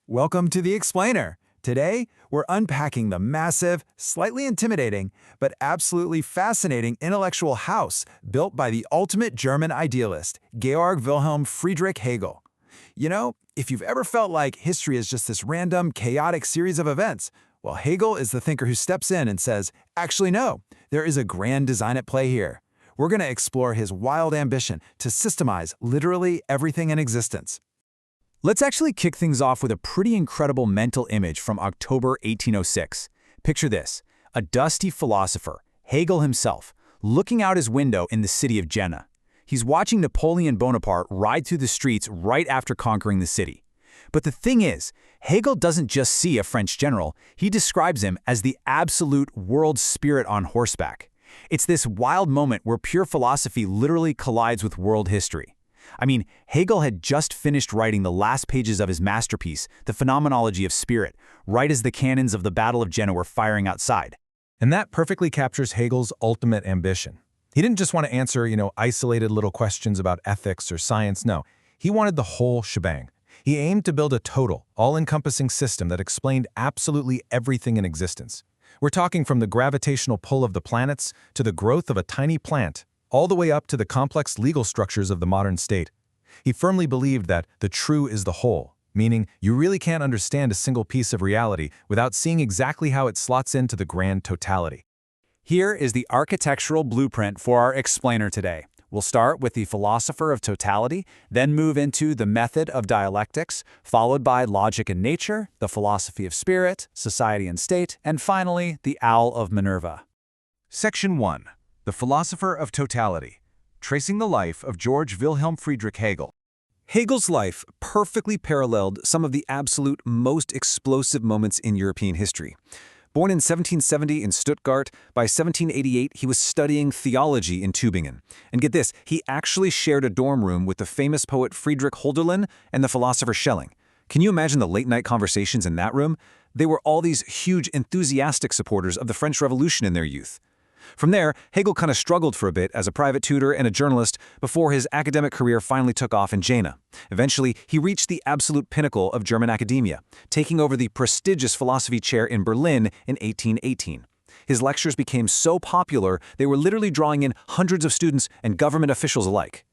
Welcome to The Explainer. Today, we're unpacking the massive, slightly intimidating, but absolutely fascinating intellectual house built by the ultimate German idealist, Georg Wilhelm Friedrich Hegel. You know, if you've ever felt like history is just this random, chaotic series of events, well, Hegel is the thinker who steps in and says, actually no, there is a grand design at play here. We're going to explore his wild ambition to systemize literally everything in existence. Let's actually kick things off with a pretty incredible mental image from October 1806. Picture this, a dusty philosopher, Hegel himself, looking out his window in the city of Jena. He's watching Napoleon Bonaparte ride through the streets right after conquering the city. But the thing is, Hegel doesn't just see a French general, he describes him as the absolute world spirit on horseback. It's this wild moment where pure philosophy literally collides with world history. I mean, Hegel had just finished writing the last pages of his masterpiece, The Phenomenology of Spirit, right as the cannons of the Battle of Jena were firing outside. And that perfectly captures Hegel's ultimate ambition. He didn't just want to answer, isolated little questions about ethics or science. No, he wanted the whole shebang. He aimed to build a total, all-encompassing system that explained absolutely everything in existence. We're talking from the gravitational pull of the planets to the growth of a tiny plant, all the way up to the complex legal structures of the modern state. He firmly believed that the true is the whole, meaning you really can't understand a single piece of reality without seeing exactly how it slots into the grand totality. Here is the architectural blueprint for our explainer today. We'll start with the philosopher of totality, then move into the method of dialectics, followed by logic and nature, the philosophy of spirit, society and state, and finally, the owl of Minerva. Section 1. The Philosopher of Totality, tracing the life of Georg Wilhelm Friedrich Hegel. Hegel's life perfectly paralleled some of the absolute most explosive moments in European history. Born in 1770 in Stuttgart, by 1788 he was studying theology in Tübingen. And get this, he actually shared a dorm room with the famous poet Friedrich Hölderlin and the philosopher Schelling. Can you imagine the late-night conversations in that room? They were all these huge, enthusiastic supporters of the French Revolution in their youth. From there, Hegel kind of struggled for a bit as a private tutor and a journalist before his academic career finally took off in Jena. Eventually, he reached the absolute pinnacle of German academia, taking over the prestigious philosophy chair in Berlin in 1818. His lectures became so popular, they were literally drawing in hundreds of students and government officials alike.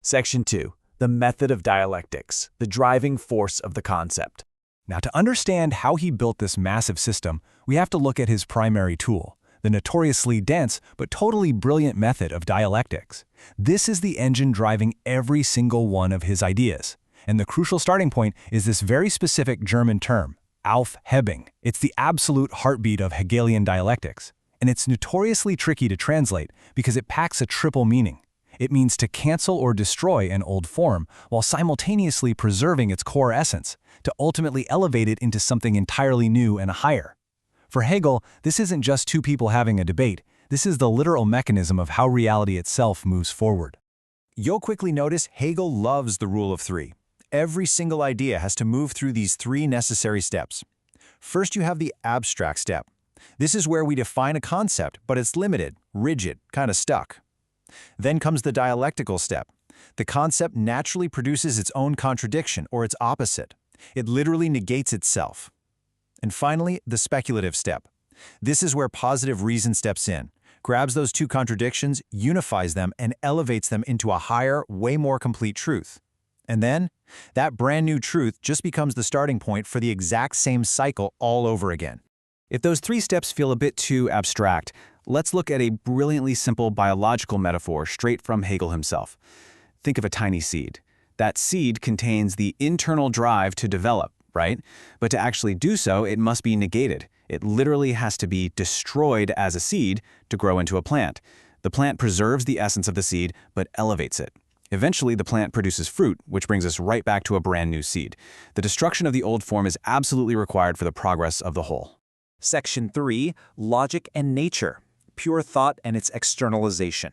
Section 2. The method of dialectics, the driving force of the concept. Now, to understand how he built this massive system, we have to look at his primary tool, the notoriously dense but totally brilliant method of dialectics. This is the engine driving every single one of his ideas. And the crucial starting point is this very specific German term, Aufhebung. It's the absolute heartbeat of Hegelian dialectics. And it's notoriously tricky to translate because it packs a triple meaning. It means to cancel or destroy an old form while simultaneously preserving its core essence, to ultimately elevate it into something entirely new and higher. For Hegel, this isn't just two people having a debate. This is the literal mechanism of how reality itself moves forward. You'll quickly notice Hegel loves the rule of three. Every single idea has to move through these three necessary steps. First, you have the abstract step. This is where we define a concept, but it's limited, rigid, kind of stuck. Then comes the dialectical step. The concept naturally produces its own contradiction or its opposite. It literally negates itself. And finally, the speculative step. This is where positive reason steps in, grabs those two contradictions, unifies them, and elevates them into a higher, way more complete truth. And then, that brand new truth just becomes the starting point for the exact same cycle all over again. If those three steps feel a bit too abstract, let's look at a brilliantly simple biological metaphor straight from Hegel himself. Think of a tiny seed. That seed contains the internal drive to develop, right? But to actually do so, it must be negated. It literally has to be destroyed as a seed to grow into a plant. The plant preserves the essence of the seed, but elevates it. Eventually, the plant produces fruit, which brings us right back to a brand new seed. The destruction of the old form is absolutely required for the progress of the whole. Section 3. Logic and nature, pure thought and its externalization.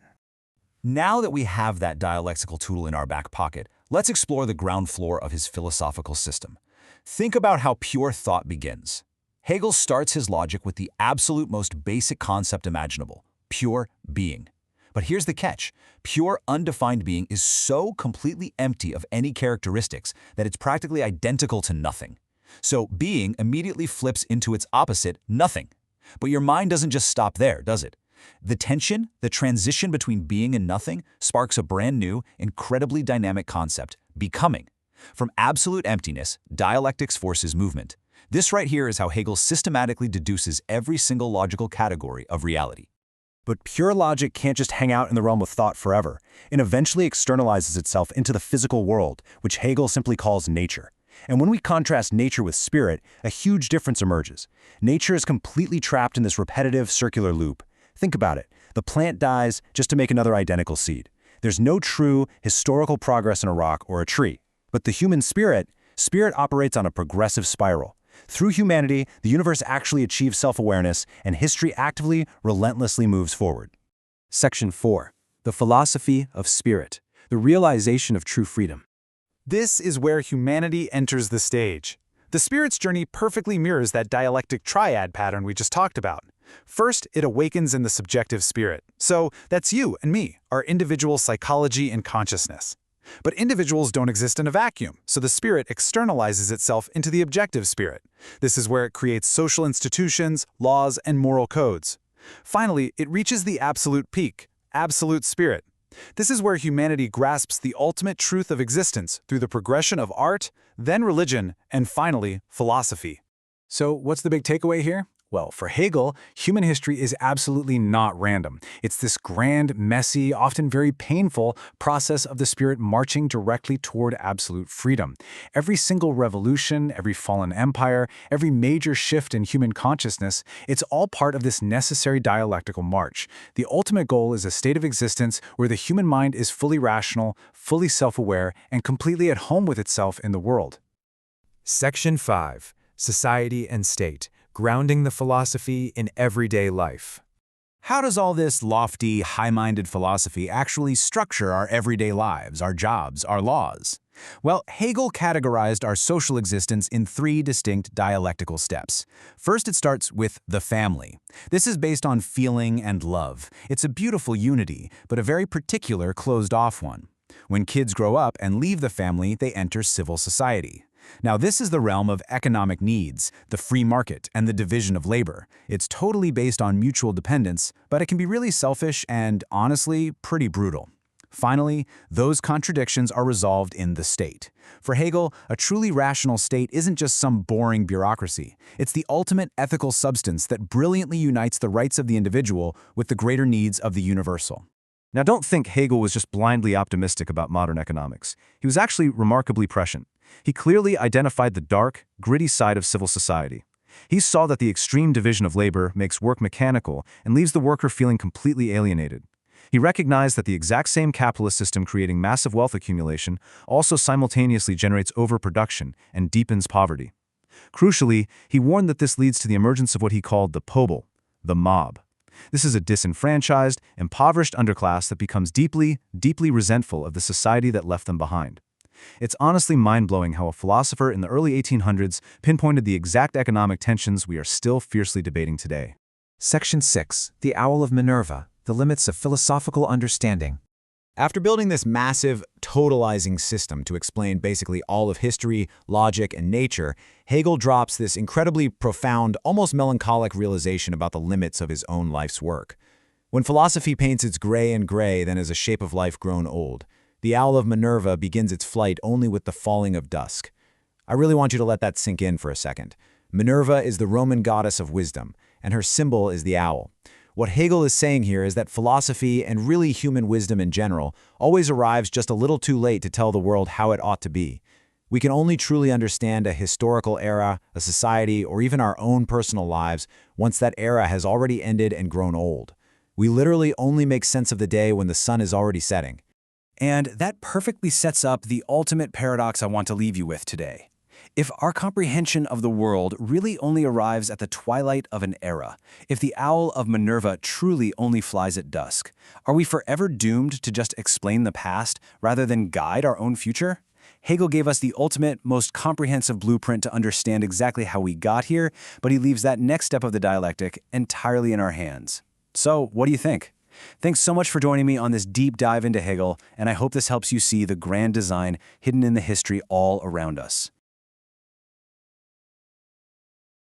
Now that we have that dialectical tool in our back pocket, let's explore the ground floor of his philosophical system. Think about how pure thought begins. Hegel starts his logic with the absolute most basic concept imaginable, pure being. But here's the catch. Pure, undefined being is so completely empty of any characteristics that it's practically identical to nothing. So being immediately flips into its opposite, nothing. But your mind doesn't just stop there, does it? The tension, the transition between being and nothing, sparks a brand new, incredibly dynamic concept, becoming. From absolute emptiness, dialectics forces movement. This right here is how Hegel systematically deduces every single logical category of reality. But pure logic can't just hang out in the realm of thought forever. It eventually externalizes itself into the physical world, which Hegel simply calls nature. And when we contrast nature with spirit, a huge difference emerges. Nature is completely trapped in this repetitive circular loop. Think about it. The plant dies just to make another identical seed. There's no true, historical progress in a rock or a tree. But the human spirit operates on a progressive spiral. Through humanity, the universe actually achieves self-awareness, and history actively, relentlessly moves forward. Section 4. The philosophy of spirit. The realization of true freedom. This is where humanity enters the stage. The spirit's journey perfectly mirrors that dialectic triad pattern we just talked about. First, it awakens in the subjective spirit. So that's you and me, our individual psychology and consciousness. But individuals don't exist in a vacuum, so the spirit externalizes itself into the objective spirit. This is where it creates social institutions, laws, and moral codes. Finally, it reaches the absolute peak, absolute spirit. This is where humanity grasps the ultimate truth of existence through the progression of art, then religion, and finally, philosophy. So what's the big takeaway here? Well, for Hegel, human history is absolutely not random. It's this grand, messy, often very painful process of the spirit marching directly toward absolute freedom. Every single revolution, every fallen empire, every major shift in human consciousness, it's all part of this necessary dialectical march. The ultimate goal is a state of existence where the human mind is fully rational, fully self-aware, and completely at home with itself in the world. Section 5. Society and State. Grounding the philosophy in everyday life. How does all this lofty, high-minded philosophy actually structure our everyday lives, our jobs, our laws? Well, Hegel categorized our social existence in 3 distinct dialectical steps. First, it starts with the family. This is based on feeling and love. It's a beautiful unity, but a very particular closed-off one. When kids grow up and leave the family, they enter civil society. Now, this is the realm of economic needs, the free market, and the division of labor. It's totally based on mutual dependence, but it can be really selfish and, honestly, pretty brutal. Finally, those contradictions are resolved in the state. For Hegel, a truly rational state isn't just some boring bureaucracy. It's the ultimate ethical substance that brilliantly unites the rights of the individual with the greater needs of the universal. Now, don't think Hegel was just blindly optimistic about modern economics. He was actually remarkably prescient. He clearly identified the dark, gritty side of civil society. He saw that the extreme division of labor makes work mechanical and leaves the worker feeling completely alienated. He recognized that the exact same capitalist system creating massive wealth accumulation also simultaneously generates overproduction and deepens poverty. Crucially, he warned that this leads to the emergence of what he called the pobel, the mob. This is a disenfranchised, impoverished underclass that becomes deeply, deeply resentful of the society that left them behind. It's honestly mind-blowing how a philosopher in the early 1800s pinpointed the exact economic tensions we are still fiercely debating today. Section 6. The Owl of Minerva. The Limits of Philosophical Understanding. After building this massive, totalizing system to explain basically all of history, logic, and nature, Hegel drops this incredibly profound, almost melancholic realization about the limits of his own life's work. When philosophy paints its gray and gray, then as a shape of life grown old, the Owl of Minerva begins its flight only with the falling of dusk. I really want you to let that sink in for a second. Minerva is the Roman goddess of wisdom, and her symbol is the owl. What Hegel is saying here is that philosophy, and really human wisdom in general, always arrives just a little too late to tell the world how it ought to be. We can only truly understand a historical era, a society, or even our own personal lives once that era has already ended and grown old. We literally only make sense of the day when the sun is already setting. And that perfectly sets up the ultimate paradox I want to leave you with today. If our comprehension of the world really only arrives at the twilight of an era, if the Owl of Minerva truly only flies at dusk, are we forever doomed to just explain the past rather than guide our own future? Hegel gave us the ultimate, most comprehensive blueprint to understand exactly how we got here, but he leaves that next step of the dialectic entirely in our hands. So, what do you think? Thanks so much for joining me on this deep dive into Hegel, and I hope this helps you see the grand design hidden in the history all around us.